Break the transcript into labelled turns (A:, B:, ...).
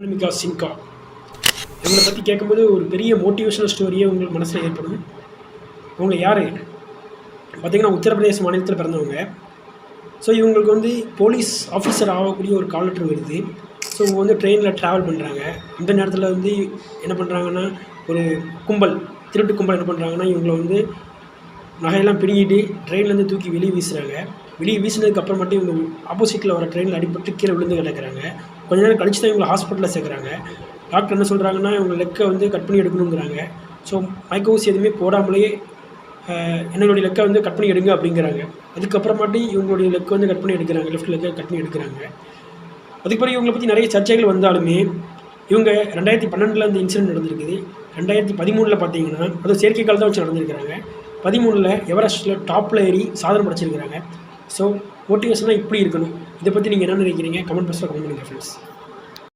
A: அனாமிகா சின்கா இவங்களை பற்றி கேட்கும்போது ஒரு பெரிய மோட்டிவேஷனல் ஸ்டோரியே உங்களுக்கு மனசில் ஏற்படும். இவங்க யார் பார்த்திங்கன்னா, உத்தரப்பிரதேச மாநிலத்தில் பிறந்தவங்க. ஸோ இவங்களுக்கு வந்து போலீஸ் ஆஃபீஸர் ஆகக்கூடிய ஒரு கால் லெட்டர் வருது. ஸோ இவங்க வந்து ட்ரெயினில் ட்ராவல் பண்ணுறாங்க. அந்த நேரத்தில் வந்து என்ன பண்ணுறாங்கன்னா, ஒரு திருட்டு கும்பல் என்ன பண்ணுறாங்கன்னா, இவங்களை வந்து நகையெல்லாம் பிடுங்கிட்டு ட்ரெயின்லேருந்து தூக்கி வெளியே வீசுகிறாங்க. வெளியே வீசினதுக்கப்புறம் மட்டும் இவங்க ஆப்போசிட்டில் வர ட்ரெயினில் அடிபட்டு கீழே விழுந்து கிடக்கிறாங்க. கொஞ்ச நேரம் கழிச்சு தான் இவங்களை ஹாஸ்பிட்டலில் சேர்க்குறாங்க. டாக்டர் என்ன சொல்கிறாங்கன்னா, இவங்க லெக்கை வந்து கட் பண்ணி எடுக்கணுங்கிறாங்க. ஸோ மயக்க ஊசி எதுவுமே போடாமலேயே என்னுடைய லெக்கை வந்து கட் பண்ணி எடுங்க அப்படிங்கிறாங்க. அதுக்கப்புறமாட்டி இவங்களுடைய லெக்கை வந்து கட் பண்ணி எடுக்கிறாங்க, லெஃப்ட் லெக்கை கட் பண்ணி எடுக்கிறாங்க. அதுக்கு பிறகு இவங்களை பற்றி நிறைய சர்ச்சைகள் வந்தாலுமே இவங்க 2012 இந்த இன்சிடென்ட் நடந்திருக்குது. 2013 பார்த்தீங்கன்னா, அதுவும் செயற்கைக்கால் தான் வச்சு நடந்திருக்கிறாங்க. 13 எவரெஸ்ட்டில் டாப்பில் ஏறி சாதனை படைச்சிருக்கிறாங்க. ஸோ மோட்டிவேஷனாக இப்படி இருக்கணும். இதை பற்றி நீங்கள் என்ன நினைக்கிறீங்க? கமெண்ட் பாக்ஸில் கமெண்ட் பண்ணுங்கள் ஃப்ரெண்ட்ஸ்.